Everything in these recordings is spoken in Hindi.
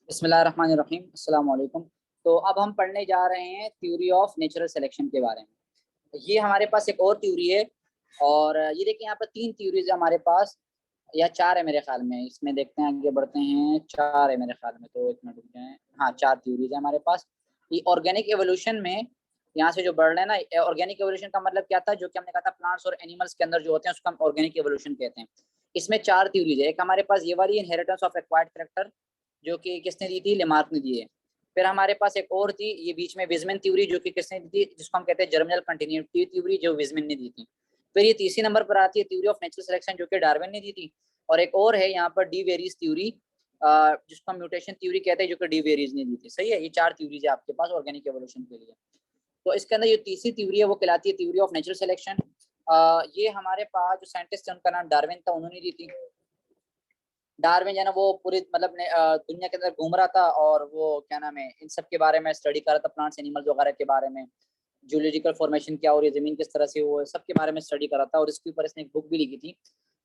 बिस्मिल्लाहिर्रहमानिर्रहीम, अस्सलाम वालेकुम। तो अब हम पढ़ने जा रहे हैं थ्योरी ऑफ नेचुरल सिलेक्शन के बारे में। ये हमारे पास एक और थ्योरी है और ये देखिए यहाँ पर तीन थ्योरीज है हमारे पास, या चार है मेरे ख्याल में। इसमें देखते हैं, आगे बढ़ते हैं। चार है मेरे ख्याल में, तो एक मिनट रुक जाए। हाँ, चार थ्योरीज है हमारे पास। ये ऑर्गेनिक एवोल्यूशन में यहाँ से जो बढ़ रहे हैं ना, ऑर्गेनिक एवोल्यूशन का मतलब क्या था, जो कि हमने कहा था प्लांट्स और एनिमल्स के अंदर जो होते हैं उसको हम ऑर्गेनिक एवोल्यूशन कहते हैं। इसमें चार थ्योरीज है। एक हमारे पास ये वाली इनहेरिटेंस ऑफ एक्वायर्ड कैरेक्टर, जो कि किसने दी थी, लेमार्क ने दी है। फिर हमारे पास एक और थी ये बीच में, विजमन थ्योरी, जो कि किसने दी थी, जिसको हम कहते हैं जर्मिनल कंटिन्यूटी थ्योरी, जो विजमन ने दी थी। फिर ये तीसरी नंबर पर आती है थ्योरी ऑफ नेचुरल सिलेक्शन, जो कि डार्विन ने दी थी। और एक और है यहाँ पर डी वेरीज थ्योरी, जिसको हम म्यूटेशन थ्योरी कहते हैं, जो कि डी वेरीज ने दी थी। सही है, ये चार थ्योरीज है आपके पास ऑर्गेनिक एवोल्यूशन के लिए। तो इसके अंदर ये तीसरी थ्योरी है, वो कहलाती है थ्योरी ऑफ नेचुरल सिलेक्शन। ये हमारे पास जो साइंटिस्ट है उनका नाम डार्विन था, उन्होंने दी थी। डार्विन जो है ना, वो पूरी मतलब दुनिया के अंदर घूम रहा था और वो क्या नाम है, इन सब के बारे में स्टडी कर रहा था, प्लांट्स एनिमल्स वगैरह के बारे में, जियोलॉजिकल फॉर्मेशन क्या हो रही है, जमीन किस तरह से वो सब के बारे में स्टडी कर रहा था। और इसके ऊपर इसने एक बुक भी लिखी थी,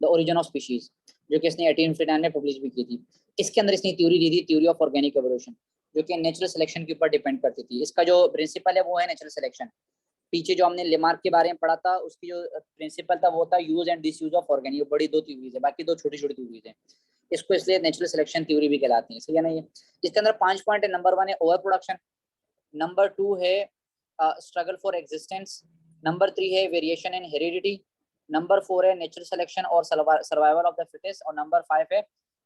द ओरिजिन ऑफ स्पीशीज, जो कि इसने 1859 में पब्लिश भी की थी। इसके अंदर इसने थ्योरी दी थी, थ्योरी ऑफ ऑर्गेनिक एवोल्यूशन, जो कि नेचुरल सिलेक्शन के ऊपर डिपेंड करती थी। इसका जो प्रिंसिपल है वो है नेचुरल सिलेक्शन। पीछे जो हमने लेमार्क के बारे में पढ़ा था, उसकी जो प्रिंसिपल था वो था use and disuse of organic. बड़ी दो थ्योरीज है, बाकी दो छोटी छोटी थ्योरीज है। इसको इसलिए नेचुरल सिलेक्शन थ्योरी भी कहलाती है। सही है ना। ये इसके अंदर 5 पॉइंट है। नंबर 1 है ओवर प्रोडक्शन, नंबर 2 है स्ट्रगल फॉर एग्जिस्टेंस, नंबर 3 है वेरिएशन इन हेरिडिटी, नंबर 4 है नेचुरल सिलेक्शन और सर्वाइवल ऑफ द फिटेस्ट, और नंबर 5 है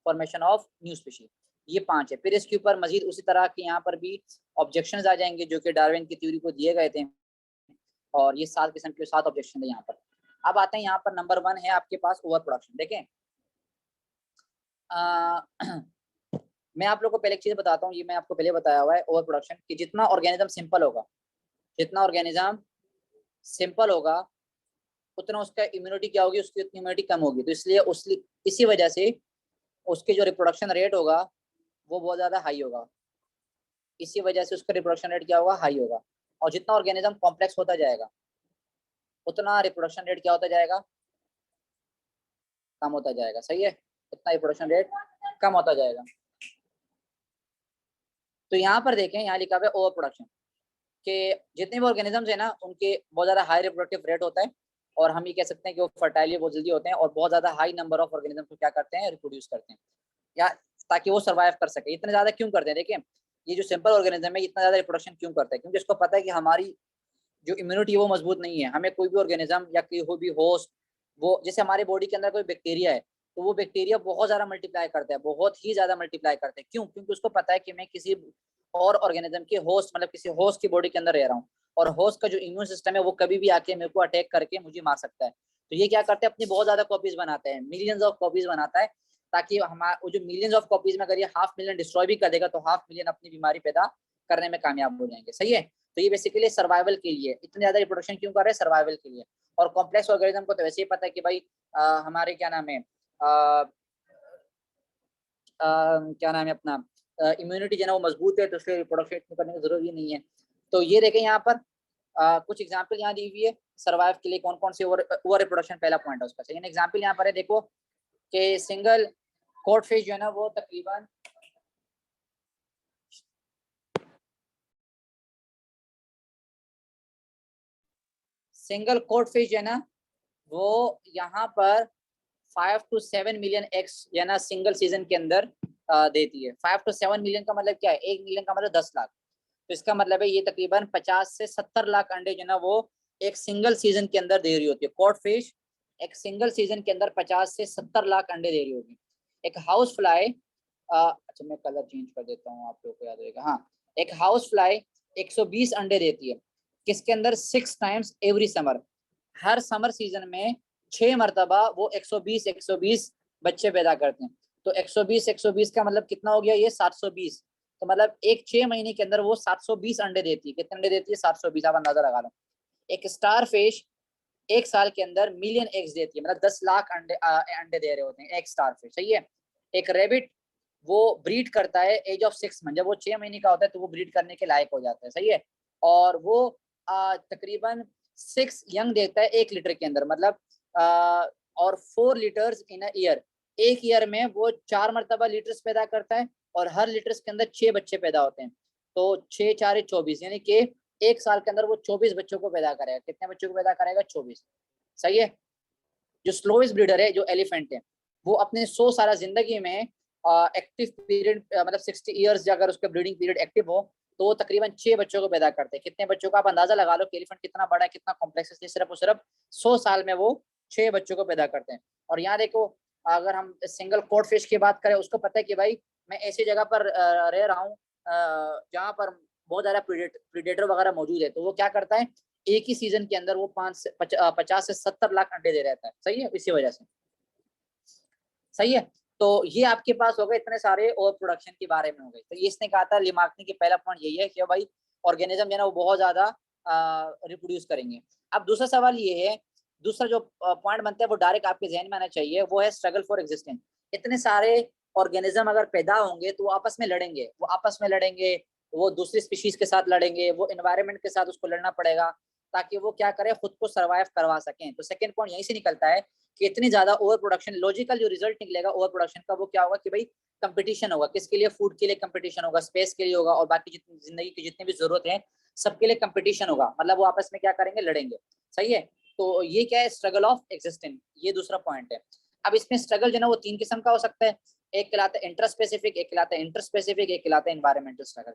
फॉर्मेशन ऑफ न्यू स्पीशीज। ये 5 है। फिर इसके ऊपर मजीद उसी तरह के यहाँ पर भी ऑब्जेक्शंस आ जाएंगे, जो कि डार्विन की थ्योरी को दिए गए थे। और ये 7 किस्म के 7 ऑब्जेक्शन है यहाँ पर। अब आते हैं यहाँ पर, नंबर 1 है आपके पास ओवर प्रोडक्शन। देखें, मैं आप लोग को पहले एक चीज बताता हूँ, ये मैं आपको पहले बताया हुआ है ओवर प्रोडक्शन, कि जितना ऑर्गेनिज्म सिंपल होगा, जितना ऑर्गेनिज्म सिंपल होगा, उतना उसका इम्यूनिटी क्या होगी, उसकी उतनी इम्यूनिटी कम होगी। तो इसलिए इसी वजह से उसके जो रिप्रोडक्शन रेट होगा वो बहुत ज्यादा हाई होगा। इसी वजह से उसका रिप्रोडक्शन रेट क्या होगा, हाई होगा। और जितना ऑर्गेनिज्म कॉम्प्लेक्स होता जाएगा, उतना रिप्रोडक्शन रेट क्या होता जाएगा, कम होता जाएगा। सही है, उतना रिप्रोडक्शन रेट कम होता जाएगा। तो यहाँ पर देखें, यहाँ लिखा हुआ है ओवर प्रोडक्शन, कि जितने भी ऑर्गेनिजम्स है ना, उनके बहुत ज्यादा हाई रिप्रोडक्टिव रेट होता है। और हम ये कह सकते हैं कि वो फर्टाइल बहुत जल्दी होते हैं, और बहुत ज्यादा हाई नंबर ऑफ ऑर्गेनिज्म को क्या करते हैं, रिप्रोड्यूस करते हैं, या ताकि वो सर्वाइव कर सके। इतने ज्यादा क्यों करते हैं, देखिए, ये जो सिंपल ऑर्गेनिज्म है इतना ज्यादा रिप्रोडक्शन क्यों करता है, क्योंकि इसको पता है कि हमारी जो इम्यूनिटी है वो मजबूत नहीं है। हमें कोई भी ऑर्गेनिज्म या कोई भी होस्ट, वो जैसे हमारे बॉडी के अंदर कोई बैक्टीरिया है, तो वो बैक्टीरिया बहुत ज्यादा मल्टीप्लाई करता है, बहुत ही ज्यादा मल्टीप्लाई करते हैं। क्यों? क्योंकि उसको पता है कि मैं किसी और ऑर्गेनिज्म के होस्ट, मतलब किसी होस्ट की बॉडी के अंदर रह रहा हूँ, और होस्ट का जो इम्यून सिस्टम है वो कभी भी आके मेरे को अटैक करके मुझे मार सकता है। तो ये क्या करते हैं, अपनी बहुत ज्यादा कॉपीज बनाते हैं, मिलियंस ऑफ कॉपीज बनाता है, ताकि हमारा वो जो मिलियंस ऑफ कॉपीज में अगर ये 500,000 डिस्ट्रॉय भी कर देगा, तो 500,000 अपनी बीमारी पैदा करने में कामयाब हो जाएंगे। सही है। तो ये बेसिकली सर्वाइवल के लिए इतनी ज्यादा रिप्रोडक्शन क्यों कर रहे हैं, सर्वाइवल के लिए। और कॉम्प्लेक्स ऑर्गेनिज्म को तो वैसे ही पता है कि भाई हमारे क्या नाम है, क्या नाम है अपना, इम्यूनिटी जो है ना वो मजबूत है, तो इसलिए रिप्रोडक्शन करने की जरूरत ही नहीं है। तो ये देखें यहाँ पर कुछ एग्जाम्पल यहाँ दी हुई है सर्वाइव के लिए, कौन कौन से ओवर रिप्रोडक्शन पहला पॉइंट है उसका। सेकंड एग्जाम्पल यहाँ पर है, देखो कि सिंगल कोट फिश जो है ना वो तकरीबन सिंगल कोट फिश जो है ना वो यहाँ पर 5 to 7 मिलियन एग्स जो है ना सिंगल सीजन के अंदर देती है। 5 to 7 मिलियन का मतलब क्या है, 1 मिलियन का मतलब 10 लाख। तो इसका मतलब है ये तकरीबन 50 से 70 लाख अंडे जो है ना वो एक सिंगल सीजन के अंदर दे रही होती है। कॉड फिश एक सिंगल सीजन के अंदर 50 से 70 लाख अंडे दे रही होगी। एक हाउस फ्लाई, अच्छा मैं कलर चेंज कर देता हूँ, आप लोगों को याद रहेगा। हाँ, एक हाउस फ्लाई 120 अंडे देती है, किसके अंदर, 6 टाइम्स एवरी समर। हर समर सीजन में 6 मरतबा वो 120 बच्चे पैदा करते हैं। तो 120 का मतलब कितना हो गया, ये 720। तो मतलब एक 6 महीने के अंदर वो 720 अंडे देती है। कितने अंडे देती है, 720। आप अंदाजा लगा लो। एक स्टार फिश एक साल के अंदर मिलियन एग्स देती है, मतलब 10 लाख अंडे अंडे दे रहे होते हैं एक स्टार फिश। सही है। एक रेबिट वो ब्रीड करता है एज ऑफ 6 मंथ, जब वो 6 महीने का होता है तो वो ब्रीड करने के लायक हो जाता है। सही है। और वो तकरीबन 6 यंग देता है 1 लीटर के अंदर, मतलब और 4 लीटर्स इन अ ईयर। एक ईयर में वो 4 मरतबा लीटर्स पैदा करता है, और हर लीटर के अंदर 6 बच्चे पैदा होते हैं। तो 6 4 24, यानी कि एक साल के अंदर वो 24 बच्चों को पैदा करेगा। कितने बच्चों को पैदा करेगा? 24। सही है। जो स्लोएस्ट ब्रीडर है, जो एलिफेंट है, वो अपने 100 साल जिंदगी में एक्टिव पीरियड मतलब 60 ईयर्स अगर उसका ब्रीडिंग पीरियड एक्टिव हो तो वो तकरीबन 6 बच्चों को पैदा करते हैं। कितने बच्चों का? आप अंदाजा लगा लो कि एलिफेंट कितना बड़ा है, कितना कॉम्प्लेक्स है। सिर्फ और सिर्फ 100 साल में वो 6 बच्चों को पैदा करते हैं। और यहाँ देखो, अगर हम सिंगल कोड फिश की बात करें, उसको पता है कि भाई मैं ऐसी जगह पर रह रहा हूँ जहाँ पर बहुत ज्यादा प्रीडेटर वगैरह मौजूद है, तो वो क्या करता है, एक ही सीजन के अंदर वो 50 से 70 लाख अंडे दे रहता है। सही है, इसी वजह से। सही है। तो ये आपके पास हो गए इतने सारे ओवर प्रोडक्शन के बारे में हो गए। तो ये इसने कहा था लिमार्कने की पहला पॉइंट यही है कि भाई ऑर्गेनिज्म जो है ना वो बहुत ज्यादा रिप्रोड्यूस करेंगे। अब दूसरा सवाल ये है, दूसरा जो पॉइंट बनता है वो डायरेक्ट आपके जहन में आना चाहिए, वो है स्ट्रगल फॉर एग्जिस्टेंस। इतने सारे ऑर्गेनिज्म अगर पैदा होंगे तो वो आपस में लड़ेंगे, वो दूसरी स्पीशीज के साथ लड़ेंगे, वो एनवायरनमेंट के साथ उसको लड़ना पड़ेगा ताकि वो क्या करे, खुद को सर्वाइव करवा सकें। तो सेकंड पॉइंट यहीं से निकलता है कि इतनी ज्यादा ओवर प्रोडक्शन, लॉजिकल जो रिजल्ट निकलेगा ओवर प्रोडक्शन का वो क्या होगा कि भाई कंपटीशन होगा। किसके लिए? फूड के लिए कंपटीशन होगा, स्पेस के लिए होगा, और बाकी जितनी जिंदगी की जितनी भी जरूरत है सबके लिए कंपटीशन होगा। मतलब वो आपस में क्या करेंगे? लड़ेंगे। सही है। तो ये क्या है? स्ट्रगल ऑफ एग्जिस्टेंस, ये दूसरा पॉइंट है। अब इसमें स्ट्रगल जो है ना वो 3 किस्म का हो सकता है। एक कहलाता है इंटर स्पेसिफिक, एक कहलाता है इंटर स्पेसिफिक, एक कहलाता है एनवायरमेंटल स्ट्रगल।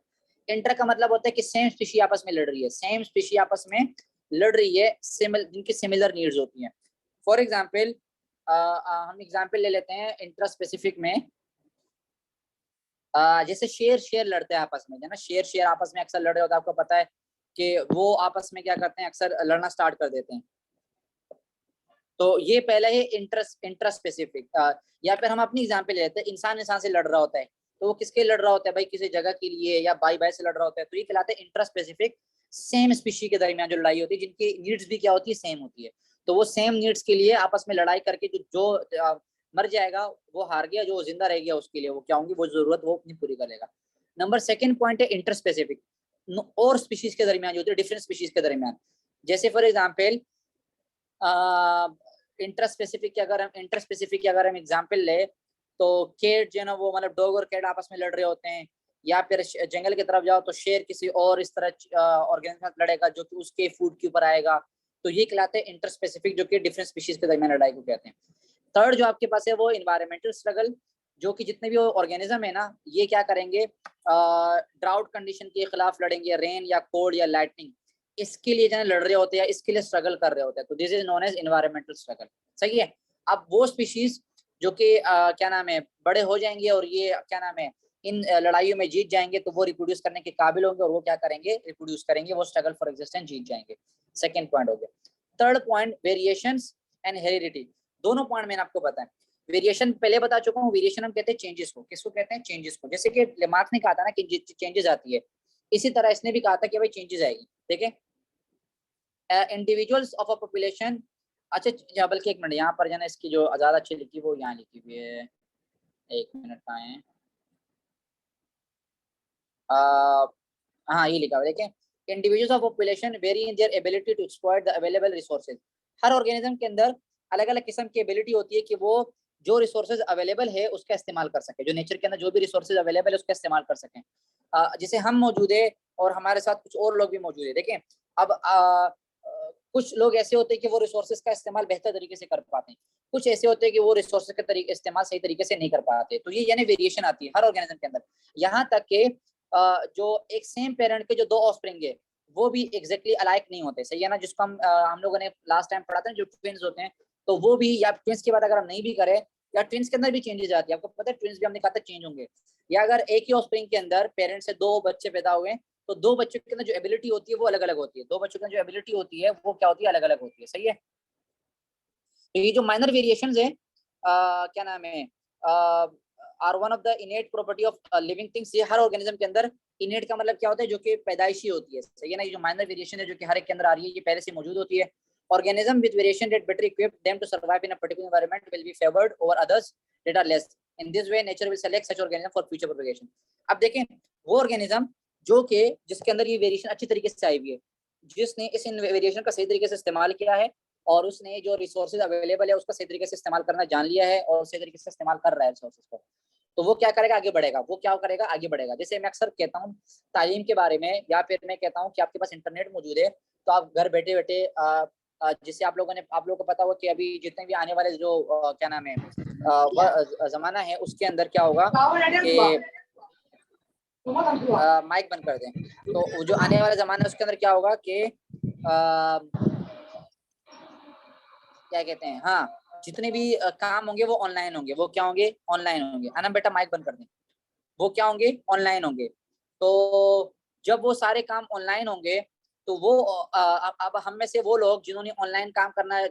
इंटर का मतलब होता है कि सेम स्पीशी आपस में लड़ रही है, सेम स्पीशी आपस में लड़ रही है, जिनकी सिमिलर नीड्स होती हैं। फॉर एग्जाम्पल हम एग्जाम्पल ले लेते हैं इंट्रा स्पेसिफिक में। जैसे शेर शेर लड़ते हैं आपस में, है ना, शेर शेर आपस में अक्सर लड़ रहे होते हैं। आपको पता है कि वो आपस में क्या करते हैं, अक्सर लड़ना स्टार्ट कर देते हैं। तो ये पहला है इंट्रा स्पेसिफिक। या फिर हम अपनी एग्जाम्पल ले लेते हैं, इंसान इंसान से लड़ रहा होता है, तो वो किसके लड़ रहा होता है? भाई किसी जगह के लिए, या भाई भाई से लड़ रहा होता है। तो ये कहलाते हैं इंट्रा स्पेसिफिक। सेम स्पीशी के दरमियान जो लड़ाई होती है, जिनकी नीड्स भी क्या होती है? सेम होती है। तो वो सेम नीड्स के लिए आपस में लड़ाई करके जो मर जाएगा वो हार गया, जो जिंदा रह गया उसके लिए वो क्या होंगी? वो जरूरत वो अपनी पूरी करेगा। नंबर सेकंड पॉइंट है इंटर स्पेसिफिक, और स्पीशीज के दरमियान जो होती है, डिफरेंट स्पीशीज के दरमियान। जैसे फॉर एग्जाम्पल इंटर स्पेसिफिक की अगर हम एग्जांपल ले, तो कैट जो है ना वो मतलब डॉग और कैट आपस में लड़ रहे होते हैं। या फिर जंगल की तरफ जाओ तो शेर किसी और इस तरह ऑर्गेनिज्म के साथ लड़ेगा जो कि उसके फूड के ऊपर आएगा। तो ये कहलाते हैं इंटर स्पेसिफिक, जो कि डिफरेंट स्पीशीज के दरमियान लड़ाई को कहते हैं। थर्ड जो आपके पास है वो इन्वायरमेंटल स्ट्रगल, जो कि जितने भी ऑर्गेनिज्म है ना ये क्या करेंगे, ड्राउट कंडीशन के खिलाफ लड़ेंगे, रेन या कोल्ड या लाइटनिंग, इसके लिए जो लड़ रहे होते हैं, इसके लिए स्ट्रगल कर रहे होते हैं। तो this is known as environmental struggle. सही है। अब वो स्पीशीज जो कि क्या नाम है, बड़े हो जाएंगे और ये क्या नाम है, इन लड़ाइयों में जीत जाएंगे, तो वो रिप्रोड्यूस करने के काबिल होंगे और वो क्या करेंगे? रिप्रोड्यूस करेंगे, वो स्ट्रगल फॉर एग्जिस्टेंस जीत जाएंगे। सेकेंड पॉइंट हो गया। Third point variations and heredity. दोनों पॉइंट मैंने आपको बताया। वेरिएशन पहले बता चुका हूँ, वेरिएशन हम कहते हैं चेंजेस को। किसको कहते हैं? चेंजेस को। जैसे कि लेमार्क ने कहा था ना कि चेंजेस आती है, इसी तरह इसने भी कहा था कि भाई चेंजेस आएगी। ठीक है। Individuals of a population. अच्छा बल्कि एक मिनट, यहाँ पर जाना इसकी जो ज्यादा अच्छी लिखी वो यहाँ लिखी हुई है। एक मिनट कहाँ है? हाँ ये लिखा हुआ है, देखें। Individuals of population vary in their ability to exploit the available resources. हर ऑर्गेनिज्म के अंदर अलग अलग किस्म की एबिलिटी होती है कि वो जो रिसोर्सेज अवेलेबल है उसका इस्तेमाल कर सके, जो नेचर के अंदर जो भी रिसोर्सेज अवेलेबल है उसका इस्तेमाल कर सकें। जैसे हम मौजूद है और हमारे साथ कुछ और लोग भी मौजूद है। देखें अब कुछ लोग ऐसे होते हैं कि वो रिसोर्सेज का इस्तेमाल बेहतर तरीके से कर पाते हैं, कुछ ऐसे होते हैं कि वो रिसोर्सेज का इस्तेमाल सही तरीके से नहीं कर पाते। तो ये यानी वेरिएशन आती है हर ऑर्गेनिज्म के अंदर। यहाँ तक कि जो एक सेम पेरेंट के जो 2 ऑफस्प्रिंग है वो भी एग्जैक्टली अलाइक नहीं होते। सही है ना, जिसको हम लोगों ने लास्ट टाइम पढ़ा था जो ट्विंस होते हैं, तो वो भी, या ट्विंस की बात अगर हम नहीं भी करें, या ट्विंस के अंदर भी चेंजेस आती है। आपको पता है ट्विंस भी हमने कहा था चेंज होंगे। या अगर एक ही ऑफस्प्रिंग के अंदर पेरेंट से 2 बच्चे पैदा हुए, तो 2 बच्चों के अंदर जो एबिलिटी होती है वो अलग अलग होती है, 2 बच्चों के अंदर जो एबिलिटी होती है वो क्या होती है? अलग अलग होती है। सही है। तो ये जो माइनर वेरिएशंस है क्या नाम है, are one of the innate property of living things. ये हर ऑर्गेनिज्म के अंदर, इनेट का मतलब क्या होता है? जो कि पैदाइशी होती है। सही है ना। ये जो माइनर वेरिएशन है जो कि हर एक के अंदर आ रही है, ये पहले से मौजूद होती है। Organism with variation that better equipped them to survive in a particular environment will be favoured over others that are less. In this way nature will select such organism for future propagation. अब देखें, वो ऑर्गेनिज्म जो कि जिसके अंदर ये वेरिएशन अच्छी तरीके से आई हुई है, जिसने इस वेरिएशन का सही तरीके से इस्तेमाल किया है और उसने जो रिसोर्सेज अवेलेबल है उसका सही तरीके से इस्तेमाल करना जान लिया है और सही तरीके से इस्तेमाल कर रहा है रिसोर्सेज को, तो वो क्या करेगा, आगे बढ़ेगा। वो क्या करेगा, आगे बढ़ेगा। जैसे मैं अक्सर कहता हूँ तालीम के बारे में, या फिर मैं कहता हूँ कि आपके पास इंटरनेट मौजूद है तो आप घर बैठे बैठे जिससे आप लोगों को पता हो कि अभी जितने भी आने वाले जो क्या नाम है जमाना है, उसके अंदर क्या होगा कि माइक बंद कर दें। तो जो आने वाला जमाना है उसके अंदर क्या होगा कि क्या कहते हैं, हाँ, जितने भी काम होंगे वो ऑनलाइन होंगे। वो क्या होंगे, ऑनलाइन होंगे। अनम बेटा माइक बंद कर दें। वो क्या होंगे, ऑनलाइन होंगे। तो जब वो सारे काम ऑनलाइन होंगे तो वो अब हम में से वो लोग जिन्होंने ऑनलाइन काम करना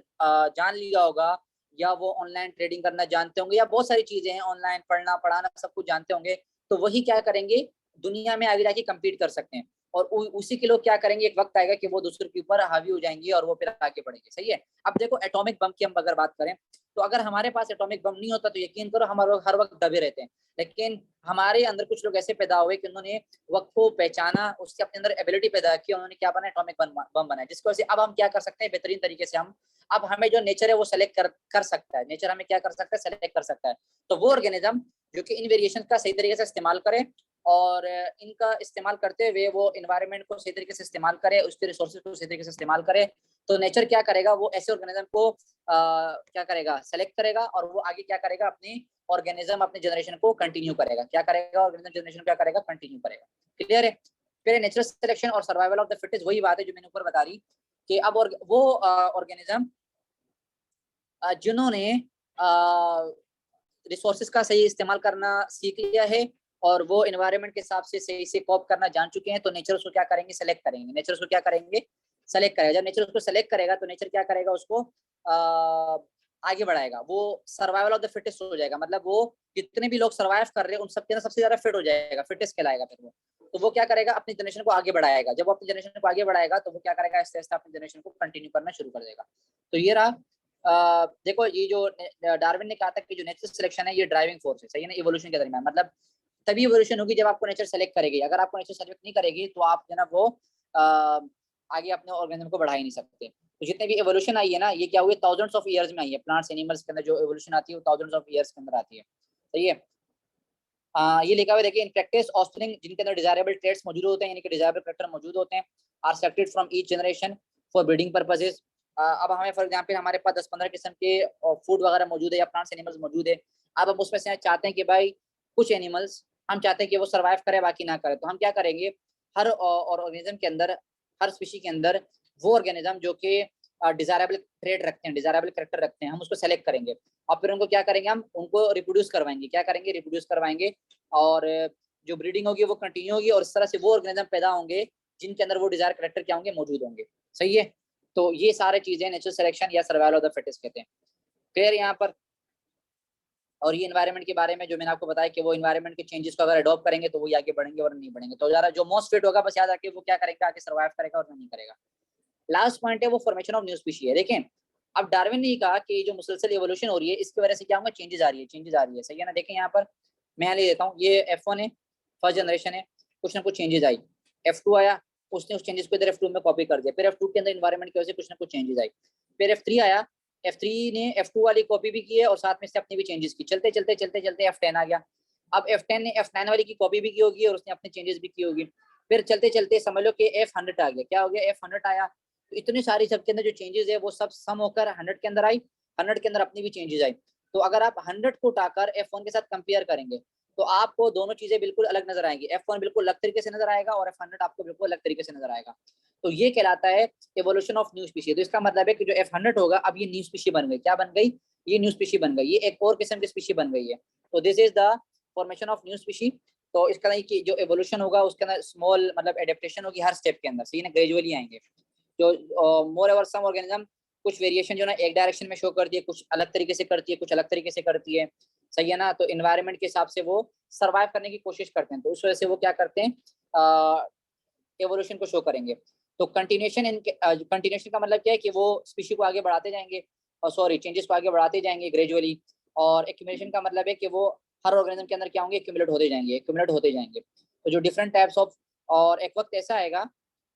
जान लिया होगा, या वो ऑनलाइन ट्रेडिंग करना जानते होंगे, या बहुत सारी चीजें हैं, ऑनलाइन पढ़ना पढ़ाना सब कुछ जानते होंगे, तो वही क्या करेंगे, दुनिया में आगे जाके कम्पीट कर सकते हैं। और उसी के लोग क्या करेंगे, एक वक्त आएगा कि वो दूसरे के ऊपर हावी हो जाएंगे और वो फिर आगे बढ़ेंगे। सही है। अब देखो एटॉमिक बम की हम अगर बात करें, तो अगर हमारे पास एटॉमिक बम नहीं होता तो यकीन करो हम हर वक्त दबे रहते हैं। लेकिन हमारे अंदर कुछ लोग ऐसे पैदा हुए कि उन्होंने वक्त को पहचाना, उसके अपने अंदर एबिलिटी पैदा की, उन्होंने क्या बना, एटॉमिक बम बनाया। जिसकी वजह से अब हम क्या कर सकते हैं, बेहतरीन तरीके से हम, अब हमें जो नेचर है वो सेलेक्ट कर सकता है। नेचर हमें क्या कर सकता है, सेलेक्ट कर सकता है। तो वो ऑर्गेनिज्म जो कि इन वेरिएशन का सही तरीके से इस्तेमाल करे, और इनका इस्तेमाल करते हुए वो इन्वायरमेंट को सही तरीके से इस्तेमाल करे, उसके रिसोर्सेज को सही तरीके से इस्तेमाल करे, तो नेचर क्या करेगा, वो ऐसे ऑर्गेनिज्म को क्या करेगा, सेलेक्ट करेगा, और वो आगे क्या करेगा, अपनी ऑर्गेनिज्म अपने जनरेशन को कंटिन्यू करेगा। क्या करेगा, ऑर्गेनिज्म जनरेशन क्या करेगा, कंटिन्यू करेगा। क्लियर है। फिर नेचुरल सिलेक्शन और सर्वाइवल ऑफ द फिटेस्ट, वही बात है जो मैंने ऊपर बता दी कि अब वो ऑर्गेनिज्म जिन्होंने रिसोर्सेज का सही इस्तेमाल करना सीख लिया है और वो एनवायरनमेंट के हिसाब से सही से कॉप करना जान चुके हैं, तो नेचर उसको क्या करेंगे, सेलेक्ट करेंगे। नेचर उसको क्या करेंगे, सेलेक्ट करेगा। जब नेचर उसको सेलेक्ट करेगा तो नेचर क्या करेगा, उसको आगे बढ़ाएगा। वो सर्वाइवल ऑफ द फिटेस्ट हो जाएगा। मतलब वो जितने भी लोग सर्वाइव कर रहे हैं उन सबके अंदर सबसे ज्यादा फिट हो जाएगा, फिटेस्ट कहलाएगा फिर वो। तो वो क्या करेगा, अपनी जनरेशन को आगे बढ़ाएगा। जब वो अपनी जनरेशन को आगे बढ़ाएगा तो वो क्या करेगा, आहिस्ते आहिस्ते अपनी जनरेशन को कंटिन्यू करना शुरू कर देगा। तो ये रहा देखो, ये जो डार्विन ने कहा था कि जो नेचुरल सिलेक्शन है ये ड्राइविंग फोर्स है, सही है ना, इवोल्यूशन के दरमियान। मतलब तभी इवोल्यूशन होगी जब आपको नेचर सेलेक्ट करेगी। अगर आपको नेचर सेलेक्ट नहीं करेगी तो आप जो ना वो आगे अपने ऑर्गेनिज्म को बढ़ा ही नहीं सकते। तो जितने भी एवोल्यूशन आई है ना, ये क्या हुई, थाउजेंड्स ऑफ ईयर्स में आई है। प्लांट्स एनिमल्स के अंदर जो एवोल्यूशन आती है वो थाउजेंड्स ऑफ ईयर्स के अंदर आती है। सही है। ये लिखा हुआ देखिए, इन प्रैक्टिस ऑस्प्रिंग जिनके अंदर डिजायरेबल ट्रेट्स मौजूद होते हैं, यानी कि डिजायरेबल कैरेक्टर मौजूद होते हैं, are selected from each generation for breeding purposes. अब हमें फॉर एग्जांपल हमारे पास 10-15 किस्म के फूड वगैरह मौजूद है या प्लांट्स एनिमल्स मौजूद है। अब हम उसमें से चाहते हैं कि भाई कुछ एनिमल्स हम चाहते हैं कि वो सर्वाइव करे, बाकी ना करे। तो हम क्या करेंगे, हर ऑर्गेनिज्म के अंदर, हर स्पीशी के अंदर वो ऑर्गेनिज्म जो कि डिजायरेबल ट्रेट रखते हैं, डिजायरेबल कैरेक्टर रखते हैं, हम उसको सेलेक्ट करेंगे और फिर उनको क्या करेंगे, हम उनको रिप्रोड्यूस करवाएंगे। क्या करेंगे, रिप्रोड्यूस करवाएंगे, और जो ब्रीडिंग होगी वो कंटिन्यू होगी, और इस तरह से वो ऑर्गेनिज्म पैदा होंगे जिनके अंदर वो डिजायर कैरेक्टर क्या होंगे, मौजूद होंगे। सही है। तो ये सारे चीजें नेचुरल सिलेक्शन या सर्वाइवल ऑफ द फिटेस्ट कहते हैं। क्लियर यहाँ पर। और ये एनवायरनमेंट के बारे में जो मैंने आपको बताया कि वो एनवायरनमेंट के चेंजेस को अगर अडॉप्ट करेंगे तो वो आगे बढ़ेंगे और नहीं बढ़ेंगे। तो जरा जो मोस्ट फिट होगा बस याद रखिए वो क्या करेगा, आगे सर्वाइव करेगा और नहीं करेगा। लास्ट पॉइंट है वो फॉर्मेशन ऑफ न्यू स्पीशी है। देखें, अब डार्विन ने कहा कि जो मुसलसल एवोल्यूशन हो रही है इसकी वजह से क्या होगा, चेंजेस आ रही है, चेंजेस आ रही है। सही है ना। देखें यहाँ पर मैं ले लेता हूँ, ये F1 है, फर्स्ट जनरेशन है, कुछ ना कुछ चेंजेस आई। F2 आया, उसने उस चेंजेस को इधर F2 में कॉपी कर दिया। फिर F2 के अंदर इन्वायरमेंट की वजह से कुछ ना कुछ चेंजेस आई। फिर F3 आया, F3 ने F2 वाली कॉपी भी की है और साथ में से अपनी भी चेंजेस की। चलते चलते चलते चलते F10 आ गया। अब F10 ने F9 वाली की कॉपी भी की होगी और उसने अपने चेंजेस भी की होगी। फिर चलते चलते समझ लो कि F100 आ गया। क्या हो गया, F100 आया। तो इतनी सारी सबके अंदर जो चेंजेस है वो सब सम होकर 100 के अंदर आई। 100 के अंदर अपनी भी चेंजेस आई। तो अगर आप 100 को उठाकर F1 के साथ कंपेयर करेंगे तो आपको दोनों चीजें बिल्कुल अलग नजर आएंगी। F1 बिल्कुल अलग तरीके से नजर आएगा और F100 आपको बिल्कुल अलग तरीके से नजर आएगा। तो ये कहलाता है एवोल्यूशन ऑफ न्यू स्पीशी। तो इसका मतलब है कि जो F100 होगा अब ये न्यू स्पीशी बन गई। क्या बन गई, ये न्यू स्पीशी बन गई, ये एक और किस्म की स्पीशी बन गई है। तो this is the formation of new species. तो इसका नहीं कि जो एवोल्यूशन होगा उसके अंदर स्मॉल मतलब एडेप्टेशन होगी हर स्टेप के अंदर। सही ना, ग्रेजुअली आएंगे। जो मोर एवर सम ऑर्गेनिज्म कुछ वेरिएशन जो ना एक डायरेक्शन में शो करती है, कुछ अलग तरीके से करती है, कुछ अलग तरीके से करती है। सही है ना। तो इन्वायरमेंट के हिसाब से वो सर्वाइव करने की कोशिश करते हैं, तो उस वजह से वो क्या करते हैं, एवोल्यूशन को शो करेंगे। तो कंटिन्यूएशन का मतलब क्या है कि वो स्पीशी को आगे बढ़ाते जाएंगे, और सॉरी चेंजेस को आगे बढ़ाते जाएंगे ग्रेजुअली। और एक्यूमुलेशन का मतलब है कि वो हर ऑर्गेनिज्म के अंदर क्या होंगे, एक्यूमुलेट होते जाएंगे, एक्यूमुलेट होते जाएंगे। तो जो डिफरेंट टाइप्स ऑफ, और एक वक्त ऐसा आएगा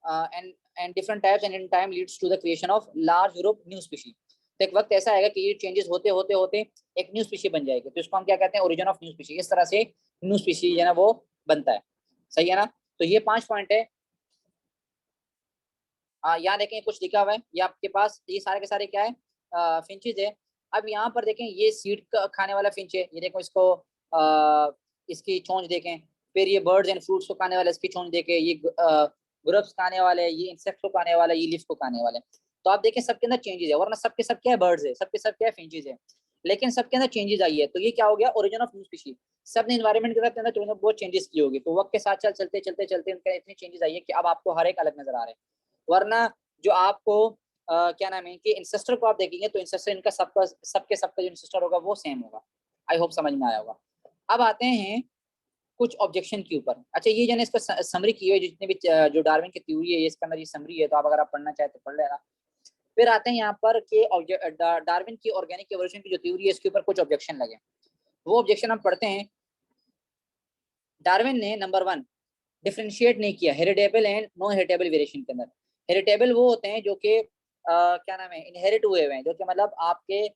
and different types and in time leads to the creation of large group new species। तो एक वक्त ऐसा आएगा कि ये चेंजेस होते होते होते एक न्यू स्पीशीज बन जाएगी, तो इसको हम क्या कहते हैं, ओरिजिन ऑफ न्यू स्पीशीज। इस तरह से न्यू स्पीशीज है ना वो बनता है। सही है ना। तो ये 5 पॉइंट है। यहाँ देखें कुछ लिखा हुआ है, ये आपके पास ये सारे के सारे क्या है, फिंचेज है। अब यहाँ पर देखें ये सीड खाने वाला फिंच है, ये देखो इसको इसकी चोंच देखें। फिर ये बर्ड्स एंड फ्रूट्स को खाने वाला, इसकी चोंच देखें। ये ग्रब्स खाने वाले, ये इंसेक्ट को खाने वाला, ये लीफ को खाने वाले। तो आप देखें सबके अंदर चेंजेस है, वरना सबके सब क्या है, बर्ड्स है, सबके सब क्या है, फिंचेज है। लेकिन सबके अंदर चेंजेस आई है, तो ये क्या हो गया, ओरिजिन ऑफ न्यू स्पीशीज। सब ने इन्वायरमेंट के साथ अंदर थोड़ी बहुत चेंजेस की होगी, तो वक्त के साथ चलते चलते चलते उनके इतने चेंजेस आई है कि अब आपको हर एक अलग नजर आ रहे हैं। वरना जो आपको क्या नाम है कि इंसेस्टर को आप देखेंगे तो इंसेस्टर इनका सबका सबके सबका जो इंसेस्टर होगा वो सेम होगा। आई होप समझ में आया होगा। अब आते हैं कुछ ऑब्जेक्शन के ऊपर। अच्छा ये जो इसका समरी की है, जितने भी जो डार्विन की थ्योरी है इसके अंदर ये समरी है, तो आप अगर आप पढ़ना चाहे तो पढ़ लेना। फिर आते हैं यहाँ पर कि डार्विन की ऑर्गेनिक एवोल्यूशन की जो थ्योरी है इसके ऊपर कुछ ऑब्जेक्शन लगे। वो ऑब्जेक्शन हम पढ़ते हैं। डार्विन ने नंबर 1 डिफरेंशिएट नहीं किया heritable and non heritable variation के अंदर। हेरिटेबल वो होते हैं जो कि क्या नाम है, इनहेरिट हुए हुए हैं, जो कि मतलब आपके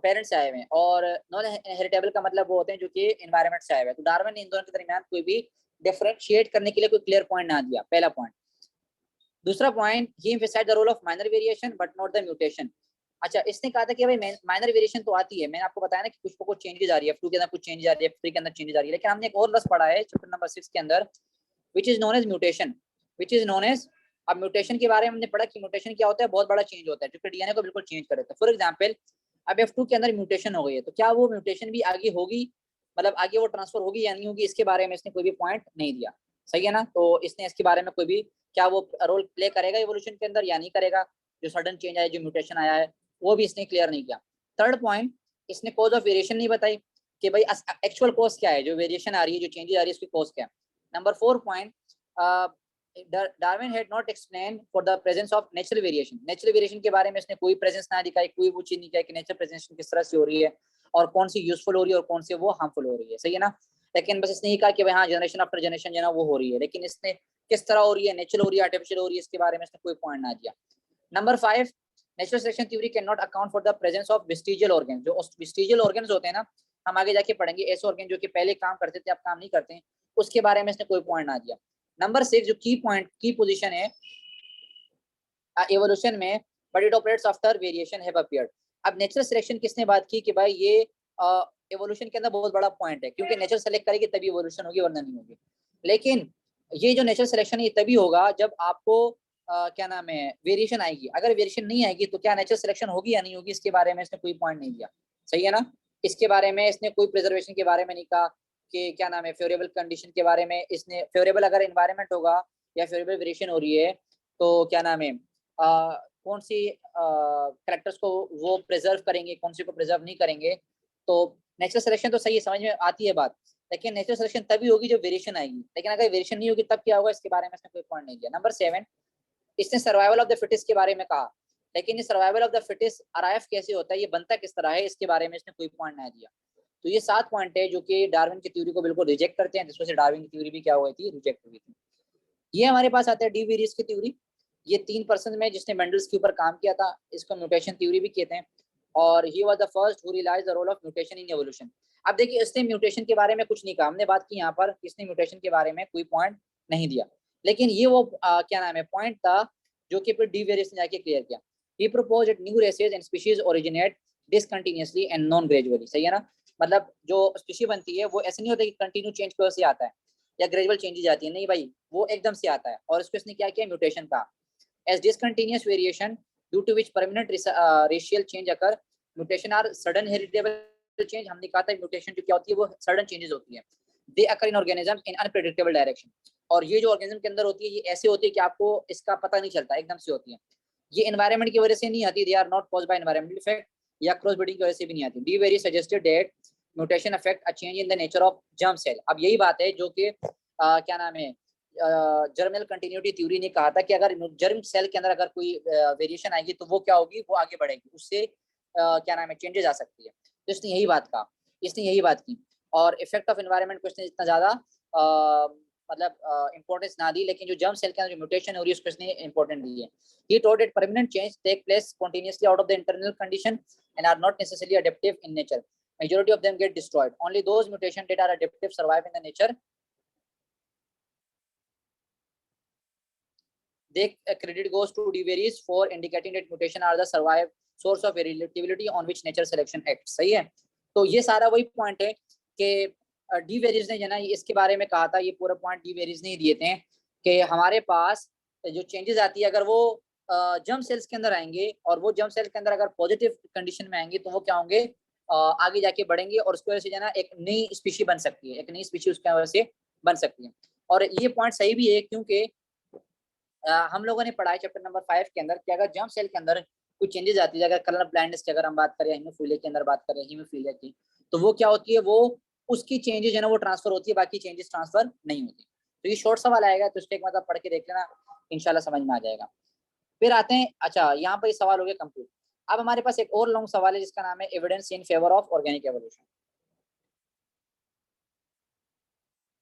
पेरेंट्स से आए हुए हैं, और नॉन हेरिटेबल का मतलब वो होते हैं जो कि एनवायरनमेंट से आए हुए हैं। तो डार्विन ने इन दोनों के दरमियान कोई भी डिफरेंशिएट करने के लिए कोई क्लियर पॉइंट ना दिया, पहला पॉइंट। दूसरा point, he emphasized the role of minor variation but not the mutation. अच्छा इसने कहा था कि भाई माइनर वेरिएशन तो आती है, मैंने आपको बताया ना कि कुछ को कुछ चेंजेस आ रही है, फ्लू के अंदर कुछ चेंजेस आ रही है, फ्री के अंदर चेंजेस आ रही है, लेकिन हमने एक और लफ्ज पढ़ा है चैप्टर नंबर 6 के अंदर, which is known as mutation, which is known as. अब म्यूटेशन के बारे में हमने पढ़ा कि म्यूटेशन क्या होता है, बहुत बड़ा चेंज होता है जो कि डीएनए को बिल्कुल चेंज कर देता है। फॉर एग्जांपल अब F2 के अंदर म्यूटेशन हो गई है, तो क्या वो म्यूटेशन भी आगे होगी, मतलब आगे वो ट्रांसफर होगी या नहीं होगी, इसके बारे में इसने कोई भी पॉइंट नहीं दिया। सही है ना। तो इसने इसके बारे में कोई भी क्या वो रोल प्ले करेगा इवोल्यूशन के अंदर या नहीं करेगा, जो सडन चेंज आया, जो म्यूटेशन आया है, वो भी इसने क्लियर नहीं किया। थर्ड पॉइंट, इसने कॉज ऑफ वेरिएशन नहीं बताई कि भाई एक्चुअल कॉज क्या है, जो वेरिएशन आ रही है, जो चेंजेस आ रही है, उसकी कॉज क्या है। Number 4 point, Darwin had not explain for the presence of natural variation. Natural variation के बारे में इसने कोई प्रेजेंस ना दिखाई, कोई वो चीज नहीं दिखाई कि नेचुरल प्रेजेंशन किस तरह से हो रही है और कौन सी यूजफुल हो रही है और कौन सी वो हार्मफुल हो रही है। सही है ना। लेकिन बस इसने ये कहा कि भाई हाँ जनरेशन आफ्टर जनरेशन जो है ना वो हो रही है, लेकिन इसने किस तरह हो रही है, नेचुरल हो रही है, आर्टिफिशियल हो रही है, इसके बारे में इसने कोई पॉइंट ना दिया। Number 5, natural selection theory can not account for the presence of vestigial organ. जो वेस्टिजियल ऑर्गन्स होते हैं ना, हम आगे जाके पढ़ेंगे, ऐसे ऑर्गन जो कि पहले काम करते थे अब काम नहीं करते हैं, उसके बारे में इसने कोई पॉइंट ना दिया। नंबर 6 जो की पॉइंट की पोजीशन है एवोल्यूशन में, but it operates after variation have appeared. अब नेचुरल सिलेक्शन किसने बात की कि भाई ये एवोल्यूशन के अंदर बहुत बड़ा पॉइंट है, क्योंकि नेचर सेलेक्ट करेगी तभी एवोल्यूशन होगी, वरना नहीं होगी। लेकिन ये जो नेचुरल सिलेक्शन है ये तभी होगा जब आपको क्या नाम है वेरिएशन आएगी। अगर वेरिएशन नहीं आएगी तो क्या नेचुरल सिलेक्शन होगी या नहीं होगी, इसके बारे में इसने कोई पॉइंट नहीं दिया। सही है ना। इसके बारे में इसने कोई प्रिजर्वेशन के बारे में नहीं कहा कि क्या नाम है फेवरेबल कंडीशन के बारे में। इसने फेवरेबल अगर एनवायरनमेंट होगा या फेवरेबल वेरिएशन हो रही है तो क्या नाम है कौन सी कैरेक्टर्स को वो प्रिजर्व करेंगे, कौन सी को प्रिजर्व नहीं करेंगे। तो नेचुरल सिलेक्शन तो सही है, समझ में आती है बात, लेकिन नेचुरल सिलेक्शन तभी होगी जब वेरिएशन आएगी। लेकिन अगर वेरिएशन नहीं होगी तब क्या होगा, इसके बारे में इसने कोई पॉइंट नहीं दिया। नंबर 7, इसने सर्वाइवल ऑफ द फिटेस्ट के बारे में कहा, लेकिन ये survival of the fittest arrive कैसे होता है, ये बनता किस तरह है, इसके बारे में इसने कोई पॉइंट नहीं दिया। तो ये 7 पॉइंट है जो कि डार्विन की थ्योरी को बिल्कुल रिजेक्ट करते हैं, जिसमें से डार्विन की थ्योरी भी क्या हुई थी, रिजेक्ट हुई थी। ये हमारे पास आता है डी वेरियस की थ्योरी। ये 3 पर्सन में जिसने मेंडल्स के ऊपर काम किया था, इसको म्यूटेशन थ्योरी भी कहते हैं, और he was the first who realised the role of mutation in evolution. अब देखिए इसने म्यूटेशन के बारे में कुछ नहीं कहा, हमने बात की यहाँ पर, इसने म्यूटेशन के बारे में कोई पॉइंट नहीं दिया, लेकिन ये वो क्या नाम है पॉइंट था जो कि फिर डी वेरियस ने जाके क्लियर किया। He proposed that new races and species originate discontinuously and non gradually. सही है ना। मतलब जो स्पीशी बनती है वो ऐसे नहीं होता कि कंटिन्यू चेंज की वजह से आता है या ग्रेजुअल चेंजेस आती है, नहीं भाई, वो एकदम से आता है। और इसको इसने क्या किया, म्यूटेशन का as discontinuous variation due to which permanent racial change occur. Mutation are sudden heritable change. हमने कहा था म्यूटेशन जो क्या होती है वो सडन चेंजेस होती है। They occur in organism in unpredictable direction. और ये जो ऑर्गेनिज्म के अंदर होती है ये ऐसे होती है कि आपको इसका पता नहीं चलता, एकदम से होती है। ये एनवायरनमेंट की वजह से नहीं आती, they are not caused by environmental effect या क्रॉस ब्रीडिंग की वजह से भी नहीं आती। De Vries suggested that mutation affect a change in the nature of germ cell. अब यही बात है जो कि क्या नाम है जर्मिनल कंटिन्यूटी थ्योरी ने कहा था कि अगर जर्म सेल के अंदर अगर कोई वेरिएशन आएगी तो वो क्या होगी, वो आगे बढ़ेगी, उससे क्या नाम है चेंजेस आ सकती है। तो इसने यही बात कहा, इसने यही बात की। और इफेक्ट ऑफ एनवायरनमेंट को इसने इतना ज्यादा मतलब इंपॉर्टेंस ना दी, लेकिन जो जर्म सेल के अंदर जो म्यूटेशन हो रही है उसको इसने इंपॉर्टेंट दी है। He told that permanent change take place spontaneously out of the internal condition and are not necessarily adaptive in nature, majority of them get destroyed, only those mutation that are adaptive survive in the nature. They credit goes to De Vries for indicating that mutation are the survive source of variability on which nature selection acts। सही है, तो ये सारा वही पॉइंट है कि डी वेरीज ने जना इसके बारे में कहा था, ये पूरा पॉइंट डी वेरीज ने ही दिए थे कि हमारे पास जो चेंजेस आती है अगर वो जर्म सेल्स के अंदर आएंगे और वो जर्म सेल के अंदर अगर पॉजिटिव कंडीशन में आएंगे तो वो क्या होंगे, आगे जाके बढ़ेंगे और उसकी वजह से जना एक नई स्पीशी बन सकती है, एक नई स्पीशी उसकी वजह से बन सकती है। और ये पॉइंट सही भी है क्योंकि हम लोगों ने पढ़ा है चैप्टर नंबर 5 के अंदर कि अगर जर्म सेल के अंदर कुछ चेंजेस आती है, अगर कलर ब्लाइंडनेस की अगर हम बात करें, हीमोफीलिया के अंदर बात करें, हीमोफीलिया की, तो वो क्या होती है, वो उसकी चेंजेस है ना वो ट्रांसफर होती है, बाकी चेंजेस ट्रांसफर नहीं होती। तो ये शॉर्ट सवाल आएगा तो उसके एक मतलब पढ़ के देख लेना, इंशाल्लाह समझ में आ जाएगा। फिर आते हैं, अच्छा यहाँ पर ये सवाल हो गया कंप्लीट। अब हमारे पास एक और लॉन्ग सवाल है जिसका नाम है evidence in favour of organic evolution.